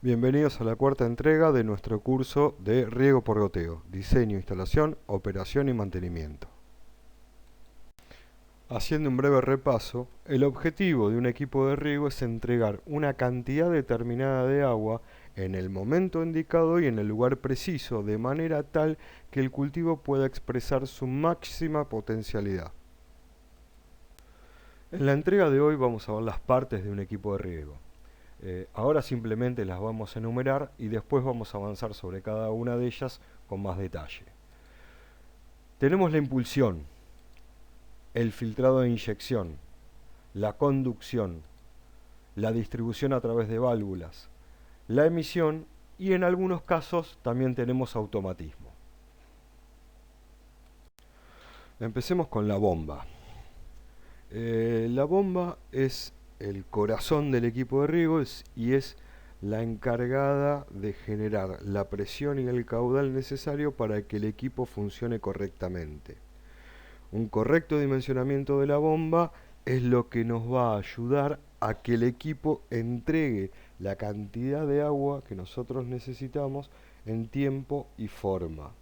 Bienvenidos a la cuarta entrega de nuestro curso de riego por goteo, diseño, instalación, operación y mantenimiento. Haciendo un breve repaso, el objetivo de un equipo de riego es entregar una cantidad determinada de agua en el momento indicado y en el lugar preciso, de manera tal que el cultivo pueda expresar su máxima potencialidad. En la entrega de hoy vamos a ver las partes de un equipo de riego. Ahora simplemente las vamos a enumerar y después vamos a avanzar sobre cada una de ellas con más detalle. Tenemos la impulsión, el filtrado de inyección, la conducción, la distribución a través de válvulas, la emisión y en algunos casos también tenemos automatismo. Empecemos con la bomba. La bomba es el corazón del equipo de riego y es la encargada de generar la presión y el caudal necesario para que el equipo funcione correctamente. Un correcto dimensionamiento de la bomba es lo que nos va a ayudar a que el equipo entregue la cantidad de agua que nosotros necesitamos en tiempo y forma.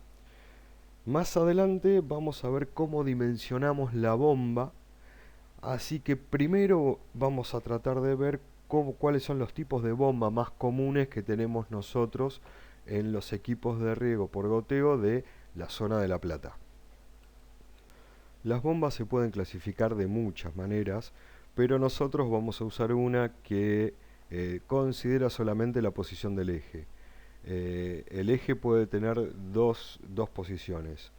Más adelante vamos a ver cómo dimensionamos la bomba. Así que primero vamos a tratar de ver cuáles son los tipos de bomba más comunes que tenemos nosotros en los equipos de riego por goteo de la zona de La Plata. Las bombas se pueden clasificar de muchas maneras, pero nosotros vamos a usar una que considera solamente la posición del eje. El eje puede tener dos posiciones.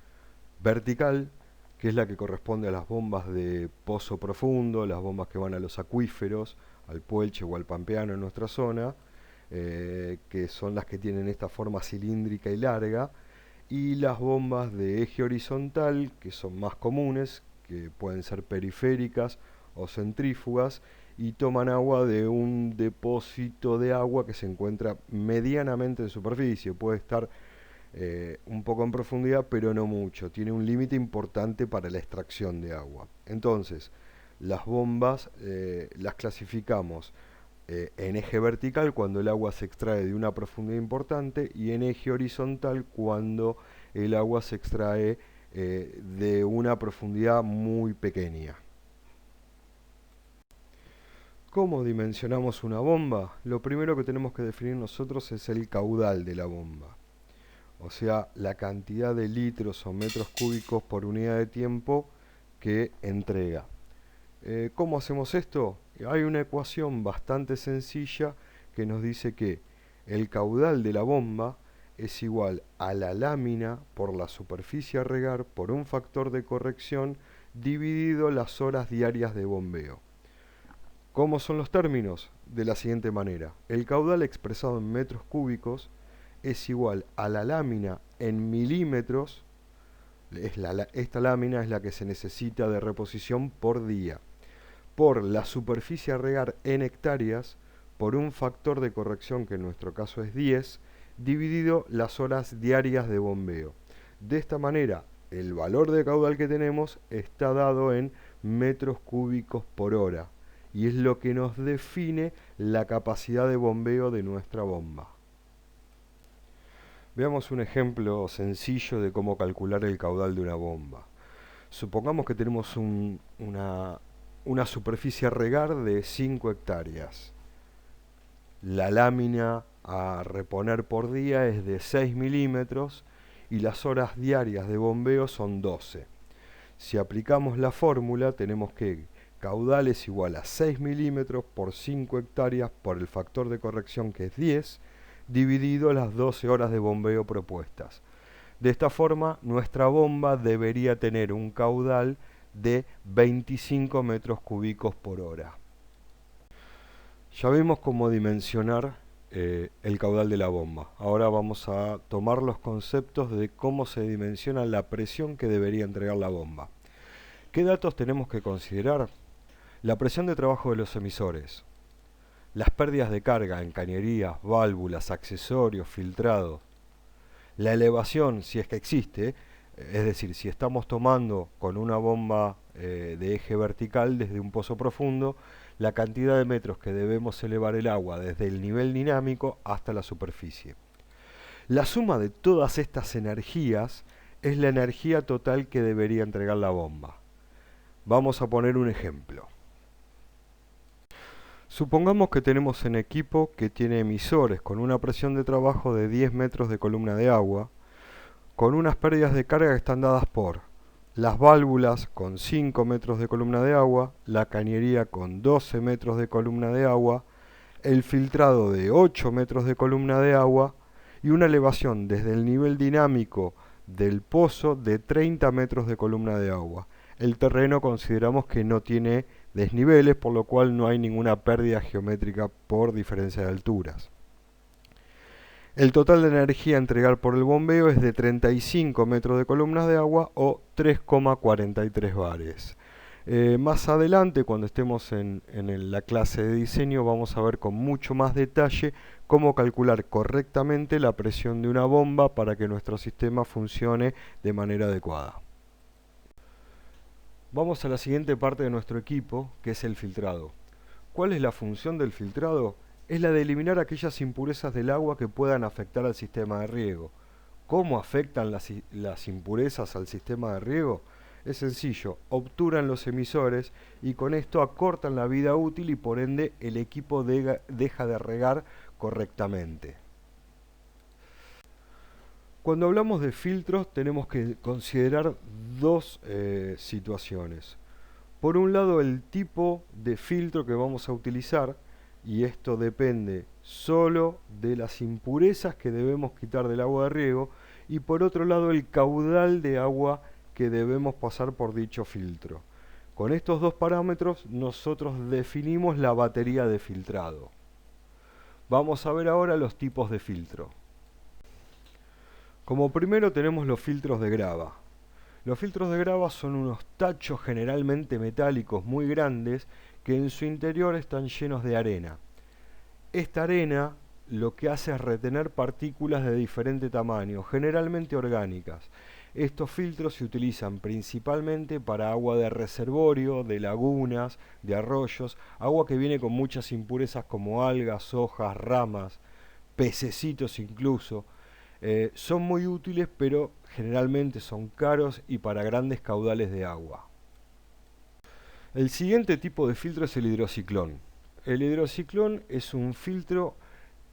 Vertical, que es la que corresponde a las bombas de pozo profundo, las bombas que van a los acuíferos, al Puelche o al Pampeano en nuestra zona, que son las que tienen esta forma cilíndrica y larga, y las bombas de eje horizontal, que son más comunes, que pueden ser periféricas o centrífugas, y toman agua de un depósito de agua que se encuentra medianamente en superficie. Puede estar un poco en profundidad, pero no mucho. Tiene un límite importante para la extracción de agua. Entonces, las bombas las clasificamos en eje vertical cuando el agua se extrae de una profundidad importante y en eje horizontal cuando el agua se extrae de una profundidad muy pequeña. ¿Cómo dimensionamos una bomba? Lo primero que tenemos que definir nosotros es el caudal de la bomba. O sea, la cantidad de litros o metros cúbicos por unidad de tiempo que entrega. ¿Cómo hacemos esto? Hay una ecuación bastante sencilla que nos dice que el caudal de la bomba es igual a la lámina por la superficie a regar por un factor de corrección dividido las horas diarias de bombeo. ¿Cómo son los términos? De la siguiente manera. El caudal expresado en metros cúbicos es igual a la lámina en milímetros. Esta lámina es la que se necesita de reposición por día, por la superficie a regar en hectáreas, por un factor de corrección que en nuestro caso es 10, dividido las horas diarias de bombeo. De esta manera, el valor de caudal que tenemos está dado en metros cúbicos por hora y es lo que nos define la capacidad de bombeo de nuestra bomba. Veamos un ejemplo sencillo de cómo calcular el caudal de una bomba. Supongamos que tenemos una superficie a regar de 5 hectáreas. La lámina a reponer por día es de 6 milímetros y las horas diarias de bombeo son 12. Si aplicamos la fórmula tenemos que caudal es igual a 6 milímetros por 5 hectáreas por el factor de corrección que es 10 dividido las 12 horas de bombeo propuestas. De esta forma, nuestra bomba debería tener un caudal de 25 metros cúbicos por hora. Ya vimos cómo dimensionar el caudal de la bomba. Ahora vamos a tomar los conceptos de cómo se dimensiona la presión que debería entregar la bomba. ¿Qué datos tenemos que considerar? La presión de trabajo de los emisores, las pérdidas de carga en cañerías, válvulas, accesorios, filtrados, la elevación, si es que existe, es decir, si estamos tomando con una bomba de eje vertical desde un pozo profundo, la cantidad de metros que debemos elevar el agua desde el nivel dinámico hasta la superficie. La suma de todas estas energías es la energía total que debería entregar la bomba. Vamos a poner un ejemplo. Supongamos que tenemos un equipo que tiene emisores con una presión de trabajo de 10 metros de columna de agua, con unas pérdidas de carga que están dadas por las válvulas con 5 metros de columna de agua, la cañería con 12 metros de columna de agua, el filtrado de 8 metros de columna de agua y una elevación desde el nivel dinámico del pozo de 30 metros de columna de agua. El terreno consideramos que no tiene desniveles, por lo cual no hay ninguna pérdida geométrica por diferencia de alturas. El total de energía a entregar por el bombeo es de 35 metros de columnas de agua o 3,43 bares. Más adelante, cuando estemos en la clase de diseño, vamos a ver con mucho más detalle cómo calcular correctamente la presión de una bomba para que nuestro sistema funcione de manera adecuada. Vamos a la siguiente parte de nuestro equipo, que es el filtrado. ¿Cuál es la función del filtrado? Es la de eliminar aquellas impurezas del agua que puedan afectar al sistema de riego. ¿Cómo afectan las impurezas al sistema de riego? Es sencillo, obturan los emisores y con esto acortan la vida útil y por ende el equipo deja de regar correctamente. Cuando hablamos de filtros tenemos que considerar dos situaciones. Por un lado, el tipo de filtro que vamos a utilizar, y esto depende solo de las impurezas que debemos quitar del agua de riego, y por otro lado el caudal de agua que debemos pasar por dicho filtro. Con estos dos parámetros nosotros definimos la batería de filtrado. Vamos a ver ahora los tipos de filtro. Como primero tenemos los filtros de grava. Los filtros de grava son unos tachos generalmente metálicos muy grandes que en su interior están llenos de arena. Esta arena lo que hace es retener partículas de diferente tamaño, generalmente orgánicas. Estos filtros se utilizan principalmente para agua de reservorio, de lagunas, de arroyos, agua que viene con muchas impurezas como algas, hojas, ramas, pececitos incluso. Son muy útiles, pero generalmente son caros y para grandes caudales de agua. El siguiente tipo de filtro es el hidrociclón. El hidrociclón es un filtro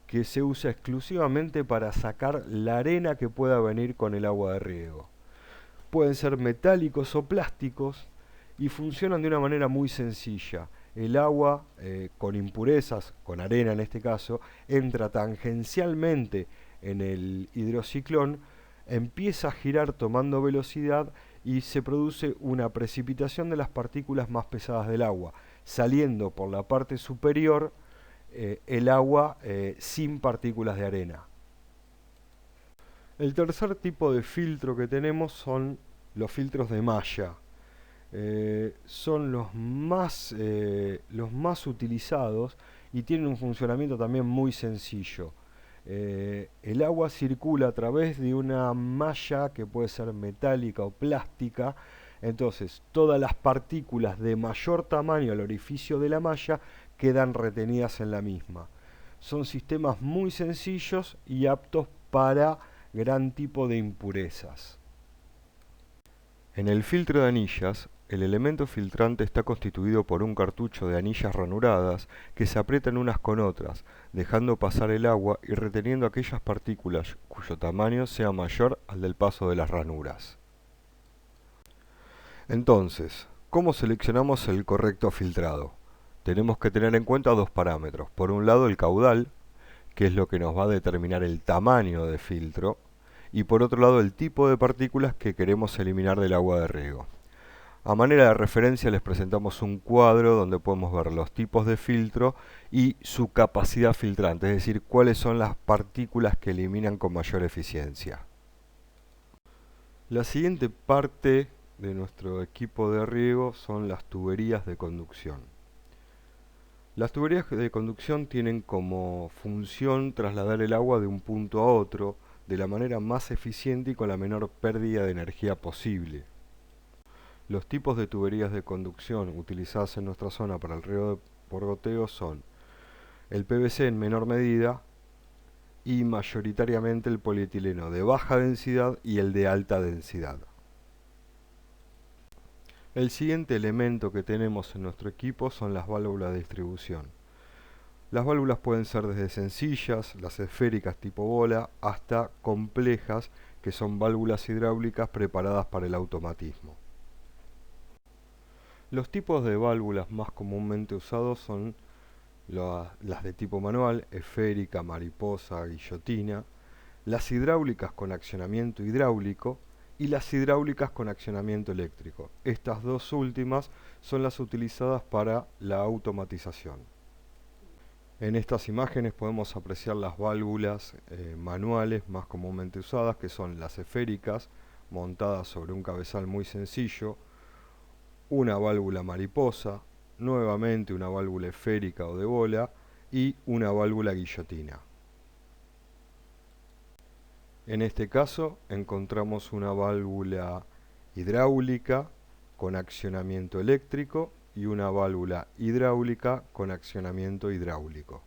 que se usa exclusivamente para sacar la arena que pueda venir con el agua de riego. Pueden ser metálicos o plásticos y funcionan de una manera muy sencilla. El agua con impurezas, con arena en este caso, entra tangencialmente en el hidrociclón, empieza a girar tomando velocidad y se produce una precipitación de las partículas más pesadas del agua, saliendo por la parte superior el agua sin partículas de arena. El tercer tipo de filtro que tenemos son los filtros de malla. Son los más utilizados y tienen un funcionamiento también muy sencillo. El agua circula a través de una malla que puede ser metálica o plástica, entonces todas las partículas de mayor tamaño al orificio de la malla quedan retenidas en la misma. Son sistemas muy sencillos y aptos para gran tipo de impurezas. En el filtro de anillas, el elemento filtrante está constituido por un cartucho de anillas ranuradas que se aprietan unas con otras, dejando pasar el agua y reteniendo aquellas partículas cuyo tamaño sea mayor al del paso de las ranuras. Entonces, ¿cómo seleccionamos el correcto filtrado? Tenemos que tener en cuenta dos parámetros. Por un lado, el caudal, que es lo que nos va a determinar el tamaño de filtro, y por otro lado, el tipo de partículas que queremos eliminar del agua de riego. A manera de referencia les presentamos un cuadro donde podemos ver los tipos de filtro y su capacidad filtrante, es decir, cuáles son las partículas que eliminan con mayor eficiencia. La siguiente parte de nuestro equipo de riego son las tuberías de conducción. Las tuberías de conducción tienen como función trasladar el agua de un punto a otro de la manera más eficiente y con la menor pérdida de energía posible. Los tipos de tuberías de conducción utilizadas en nuestra zona para el riego por goteo son el PVC en menor medida y mayoritariamente el polietileno de baja densidad y el de alta densidad. El siguiente elemento que tenemos en nuestro equipo son las válvulas de distribución. Las válvulas pueden ser desde sencillas, las esféricas tipo bola, hasta complejas, que son válvulas hidráulicas preparadas para el automatismo. Los tipos de válvulas más comúnmente usados son las de tipo manual, esférica, mariposa, guillotina, las hidráulicas con accionamiento hidráulico y las hidráulicas con accionamiento eléctrico. Estas dos últimas son las utilizadas para la automatización. En estas imágenes podemos apreciar las válvulas manuales más comúnmente usadas, que son las esféricas, montadas sobre un cabezal muy sencillo, una válvula mariposa, nuevamente una válvula esférica o de bola y una válvula guillotina. En este caso encontramos una válvula hidráulica con accionamiento eléctrico y una válvula hidráulica con accionamiento hidráulico.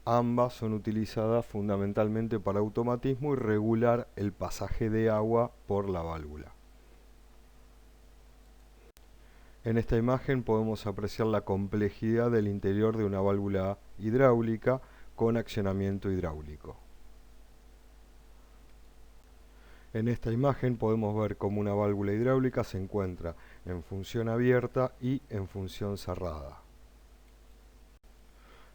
Ambas son utilizadas fundamentalmente para automatismo y regular el pasaje de agua por la válvula. En esta imagen podemos apreciar la complejidad del interior de una válvula hidráulica con accionamiento hidráulico. En esta imagen podemos ver cómo una válvula hidráulica se encuentra en función abierta y en función cerrada.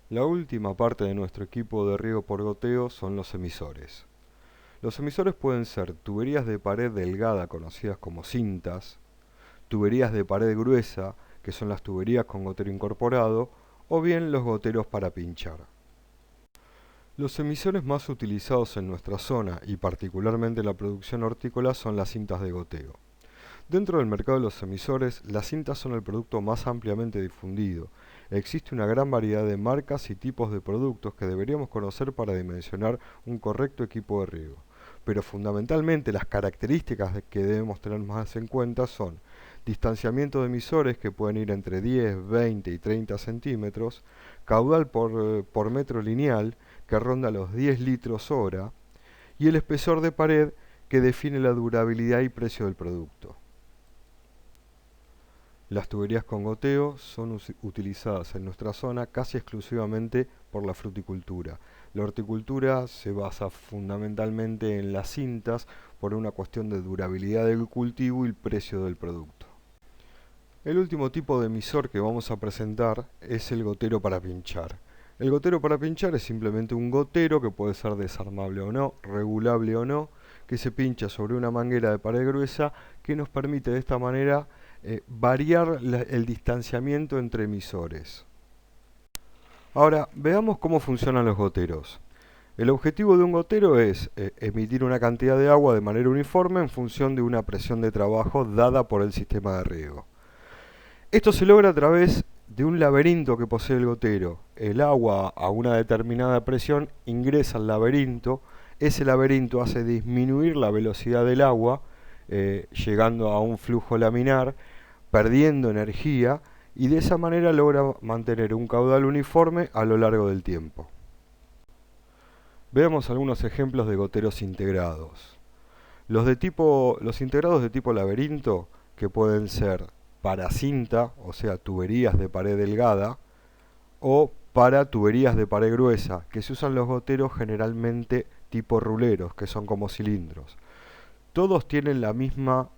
La última parte de nuestro equipo de riego por goteo son los emisores. Los emisores pueden ser tuberías de pared delgada conocidas como cintas, tuberías de pared gruesa, que son las tuberías con gotero incorporado, o bien los goteros para pinchar. Los emisores más utilizados en nuestra zona y particularmente en la producción hortícola son las cintas de goteo. Dentro del mercado de los emisores, las cintas son el producto más ampliamente difundido. Existe una gran variedad de marcas y tipos de productos que deberíamos conocer para dimensionar un correcto equipo de riego. Pero fundamentalmente las características que debemos tener más en cuenta son distanciamiento de emisores que pueden ir entre 10, 20 y 30 centímetros, caudal por metro lineal que ronda los 10 litros hora y el espesor de pared que define la durabilidad y precio del producto. Las tuberías con goteo son utilizadas en nuestra zona casi exclusivamente por la fruticultura. La horticultura se basa fundamentalmente en las cintas por una cuestión de durabilidad del cultivo y el precio del producto. El último tipo de emisor que vamos a presentar es el gotero para pinchar. El gotero para pinchar es simplemente un gotero que puede ser desarmable o no, regulable o no, que se pincha sobre una manguera de pared gruesa que nos permite de esta manera variar el distanciamiento entre emisores. Ahora, veamos cómo funcionan los goteros. El objetivo de un gotero es emitir una cantidad de agua de manera uniforme en función de una presión de trabajo dada por el sistema de riego. Esto se logra a través de un laberinto que posee el gotero. El agua a una determinada presión ingresa al laberinto. Ese laberinto hace disminuir la velocidad del agua, llegando a un flujo laminar, perdiendo energía, y de esa manera logra mantener un caudal uniforme a lo largo del tiempo. Veamos algunos ejemplos de goteros integrados. Los integrados de tipo laberinto, que pueden ser para cinta, o sea, tuberías de pared delgada, o para tuberías de pared gruesa, que se usan los goteros generalmente tipo ruleros, que son como cilindros. Todos tienen las mismas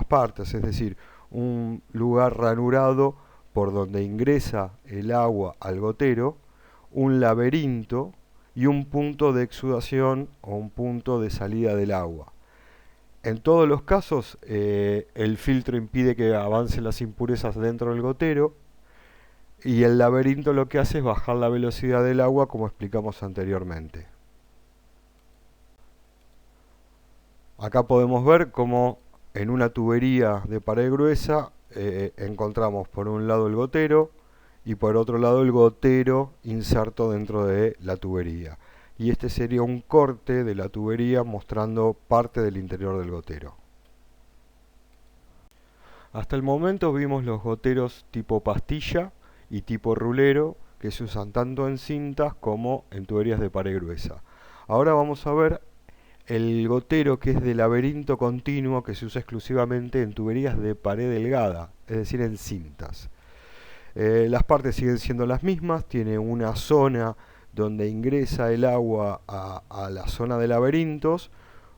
partes, es decir, un lugar ranurado por donde ingresa el agua al gotero, un laberinto y un punto de exudación o un punto de salida del agua. En todos los casos, el filtro impide que avancen las impurezas dentro del gotero y el laberinto lo que hace es bajar la velocidad del agua, como explicamos anteriormente. Acá podemos ver cómo en una tubería de pared gruesa encontramos por un lado el gotero y por otro lado el gotero inserto dentro de la tubería. Y este sería un corte de la tubería mostrando parte del interior del gotero. Hasta el momento vimos los goteros tipo pastilla y tipo rulero que se usan tanto en cintas como en tuberías de pared gruesa. Ahora vamos a ver el gotero, que es de laberinto continuo, que se usa exclusivamente en tuberías de pared delgada, es decir, en cintas. Las partes siguen siendo las mismas, tiene una zona donde ingresa el agua a la zona de laberintos,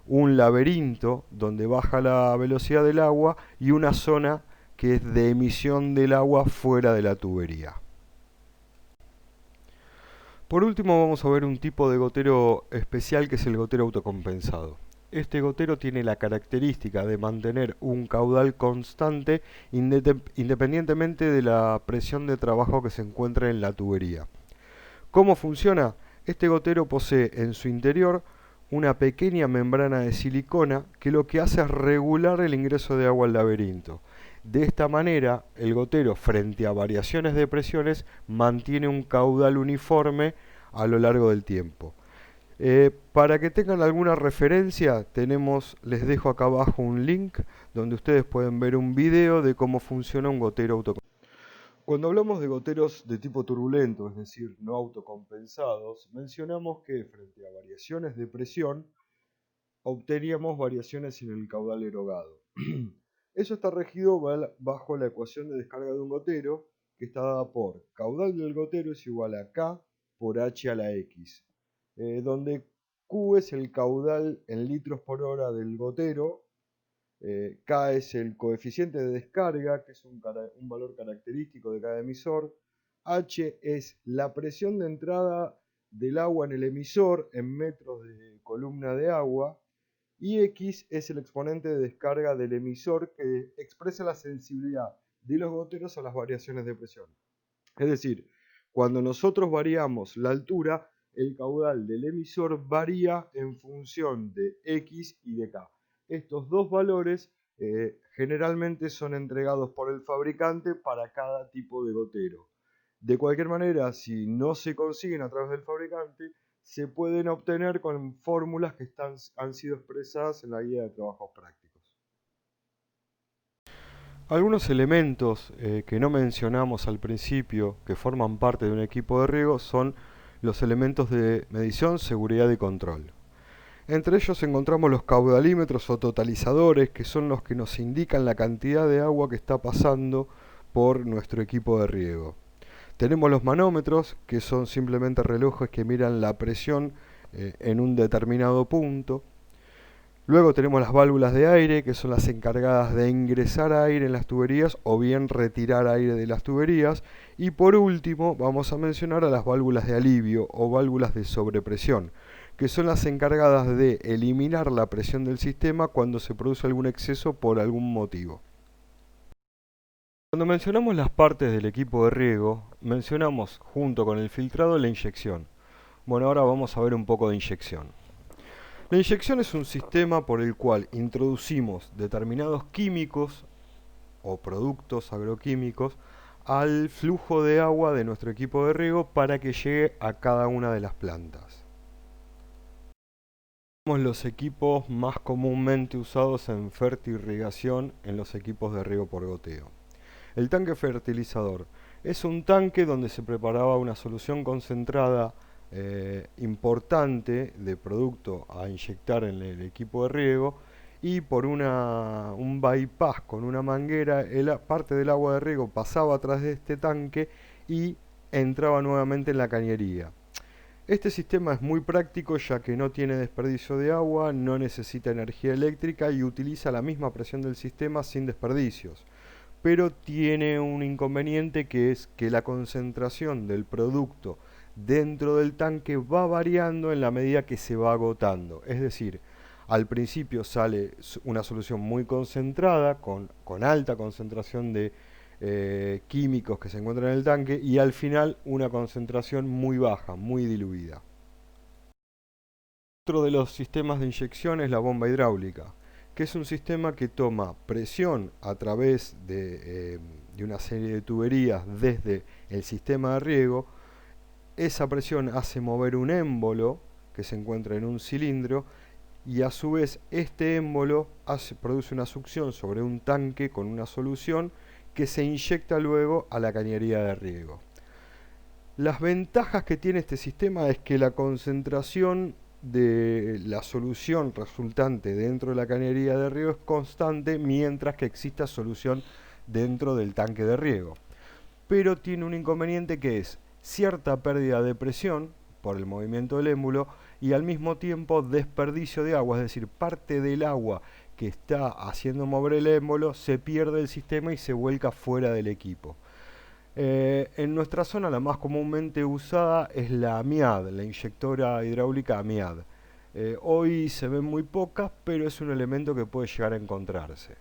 un laberinto donde baja la velocidad del agua y una zona que es de emisión del agua fuera de la tubería. Por último vamos a ver un tipo de gotero especial, que es el gotero autocompensado. Este gotero tiene la característica de mantener un caudal constante independientemente de la presión de trabajo que se encuentre en la tubería. ¿Cómo funciona? Este gotero posee en su interior una pequeña membrana de silicona que lo que hace es regular el ingreso de agua al laberinto. De esta manera, el gotero, frente a variaciones de presiones, mantiene un caudal uniforme a lo largo del tiempo. Para que tengan alguna referencia, les dejo acá abajo un link donde ustedes pueden ver un video de cómo funciona un gotero autocompensado. Cuando hablamos de goteros de tipo turbulento, es decir, no autocompensados, mencionamos que frente a variaciones de presión obteníamos variaciones en el caudal erogado. Eso está regido bajo la ecuación de descarga de un gotero, que está dada por caudal del gotero es igual a K por H a la X, donde Q es el caudal en litros por hora del gotero, K es el coeficiente de descarga, que es un valor característico de cada emisor, H es la presión de entrada del agua en el emisor en metros de columna de agua, y X es el exponente de descarga del emisor, que expresa la sensibilidad de los goteros a las variaciones de presión. Es decir, cuando nosotros variamos la altura, el caudal del emisor varía en función de X y de K. Estos dos valores generalmente son entregados por el fabricante para cada tipo de gotero. De cualquier manera, si no se consiguen a través del fabricante, se pueden obtener con fórmulas que han sido expresadas en la guía de trabajos prácticos. Algunos elementos que no mencionamos al principio, que forman parte de un equipo de riego, son los elementos de medición, seguridad y control. Entre ellos encontramos los caudalímetros o totalizadores, que son los que nos indican la cantidad de agua que está pasando por nuestro equipo de riego. Tenemos los manómetros, que son simplemente relojes que miran la presión en un determinado punto. Luego tenemos las válvulas de aire, que son las encargadas de ingresar aire en las tuberías o bien retirar aire de las tuberías. Y por último vamos a mencionar a las válvulas de alivio o válvulas de sobrepresión, que son las encargadas de eliminar la presión del sistema cuando se produce algún exceso por algún motivo. Cuando mencionamos las partes del equipo de riego, mencionamos junto con el filtrado la inyección. Bueno, ahora vamos a ver un poco de inyección. La inyección es un sistema por el cual introducimos determinados químicos o productos agroquímicos al flujo de agua de nuestro equipo de riego para que llegue a cada una de las plantas. Los equipos más comúnmente usados en fertirrigación en los equipos de riego por goteo. El tanque fertilizador es un tanque donde se preparaba una solución concentrada importante de producto a inyectar en el equipo de riego, y por un bypass con una manguera, parte del agua de riego pasaba a través de este tanque y entraba nuevamente en la cañería. Este sistema es muy práctico ya que no tiene desperdicio de agua, no necesita energía eléctrica y utiliza la misma presión del sistema sin desperdicios. Pero tiene un inconveniente, que es que la concentración del producto dentro del tanque va variando en la medida que se va agotando. Es decir, al principio sale una solución muy concentrada, con alta concentración de químicos que se encuentran en el tanque, y al final una concentración muy baja, muy diluida. Otro de los sistemas de inyección es la bomba hidráulica, que es un sistema que toma presión a través de una serie de tuberías desde el sistema de riego. Esa presión hace mover un émbolo que se encuentra en un cilindro, y a su vez este émbolo produce una succión sobre un tanque con una solución que se inyecta luego a la cañería de riego. Las ventajas que tiene este sistema es que la concentración de la solución resultante dentro de la cañería de riego es constante mientras que exista solución dentro del tanque de riego. Pero tiene un inconveniente que es cierta pérdida de presión por el movimiento del émbulo y al mismo tiempo desperdicio de agua, es decir, parte del agua que está haciendo mover el émbolo se pierde del sistema y se vuelca fuera del equipo. En nuestra zona la más comúnmente usada es la AMIAD, la inyectora hidráulica AMIAD. Hoy se ven muy pocas, pero es un elemento que puede llegar a encontrarse.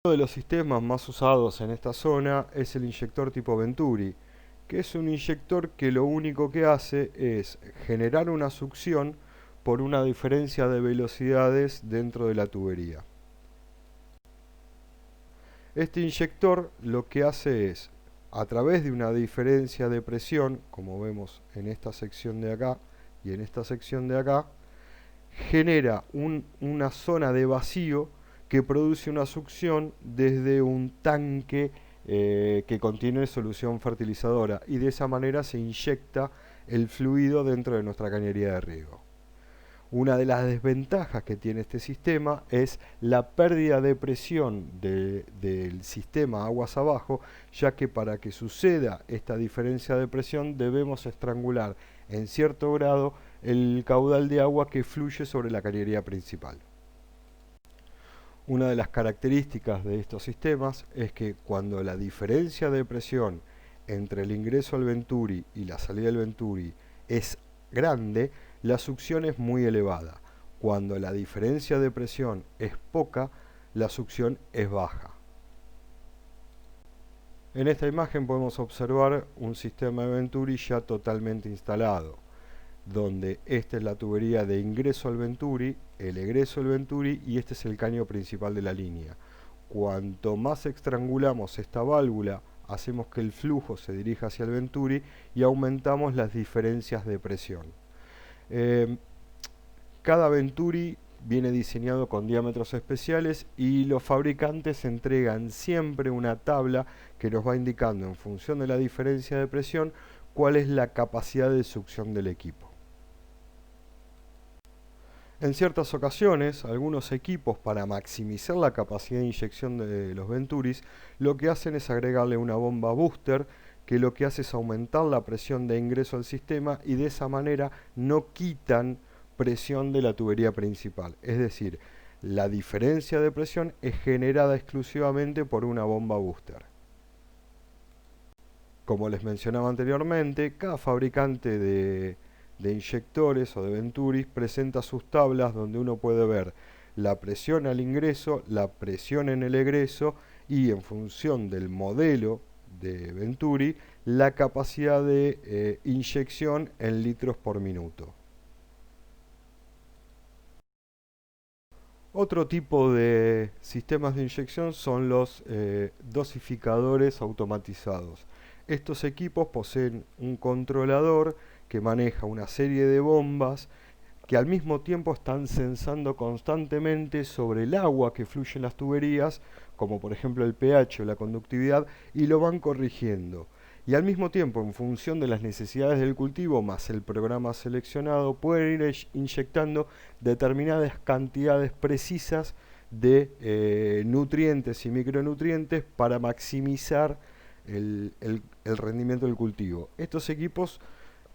Uno de los sistemas más usados en esta zona es el inyector tipo Venturi, que es un inyector que lo único que hace es generar una succión por una diferencia de velocidades dentro de la tubería. Este inyector lo que hace es, a través de una diferencia de presión, como vemos en esta sección de acá y en esta sección de acá, genera una zona de vacío que produce una succión desde un tanque que contiene solución fertilizadora y de esa manera se inyecta el fluido dentro de nuestra cañería de riego. Una de las desventajas que tiene este sistema es la pérdida de presión del sistema aguas abajo, ya que para que suceda esta diferencia de presión debemos estrangular en cierto grado el caudal de agua que fluye sobre la cañería principal. Una de las características de estos sistemas es que cuando la diferencia de presión entre el ingreso al Venturi y la salida del Venturi es grande, la succión es muy elevada. Cuando la diferencia de presión es poca, la succión es baja. En esta imagen podemos observar un sistema de Venturi ya totalmente instalado, donde esta es la tubería de ingreso al Venturi, el egreso del Venturi y este es el caño principal de la línea. Cuanto más estrangulamos esta válvula, hacemos que el flujo se dirija hacia el Venturi y aumentamos las diferencias de presión. Cada Venturi viene diseñado con diámetros especiales y los fabricantes entregan siempre una tabla que nos va indicando en función de la diferencia de presión cuál es la capacidad de succión del equipo. En ciertas ocasiones, algunos equipos para maximizar la capacidad de inyección de los Venturis, lo que hacen es agregarle una bomba booster que lo que hace es aumentar la presión de ingreso al sistema y de esa manera no quitan presión de la tubería principal. Es decir, la diferencia de presión es generada exclusivamente por una bomba booster. Como les mencionaba anteriormente, cada fabricante de inyectores o de Venturis presenta sus tablas donde uno puede ver la presión al ingreso, la presión en el egreso y en función del modelo de Venturi, la capacidad de inyección en litros por minuto. Otro tipo de sistemas de inyección son los dosificadores automatizados. Estos equipos poseen un controlador que maneja una serie de bombas que al mismo tiempo están sensando constantemente sobre el agua que fluye en las tuberías, como por ejemplo el pH o la conductividad, y lo van corrigiendo. Y al mismo tiempo, en función de las necesidades del cultivo más el programa seleccionado, pueden ir inyectando determinadas cantidades precisas de nutrientes y micronutrientes para maximizar el rendimiento del cultivo. Estos equipos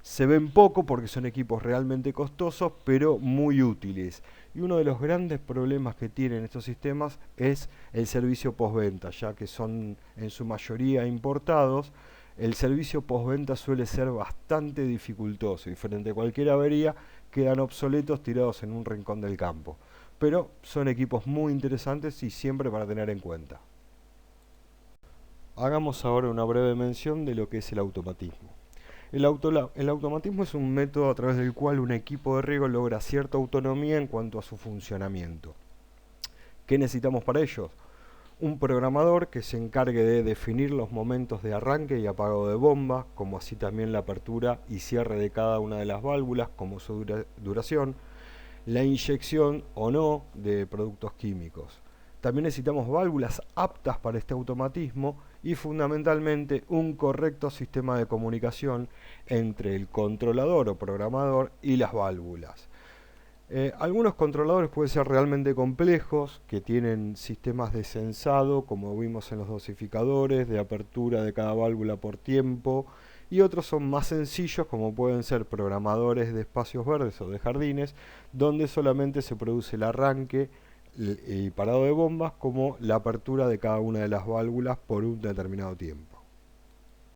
se ven poco porque son equipos realmente costosos, pero muy útiles. Y uno de los grandes problemas que tienen estos sistemas es el servicio postventa, ya que son en su mayoría importados. El servicio postventa suele ser bastante dificultoso y frente a cualquier avería quedan obsoletos tirados en un rincón del campo. Pero son equipos muy interesantes y siempre para tener en cuenta. Hagamos ahora una breve mención de lo que es el automatismo. El automatismo es un método a través del cual un equipo de riego logra cierta autonomía en cuanto a su funcionamiento. ¿Qué necesitamos para ello? Un programador que se encargue de definir los momentos de arranque y apagado de bomba, como así también la apertura y cierre de cada una de las válvulas, como su duración, la inyección o no de productos químicos. También necesitamos válvulas aptas para este automatismo y fundamentalmente un correcto sistema de comunicación entre el controlador o programador y las válvulas. Algunos controladores pueden ser realmente complejos, que tienen sistemas de sensado, como vimos en los dosificadores, de apertura de cada válvula por tiempo, y otros son más sencillos, como pueden ser programadores de espacios verdes o de jardines, donde solamente se produce el arranque y parado de bombas, como la apertura de cada una de las válvulas por un determinado tiempo.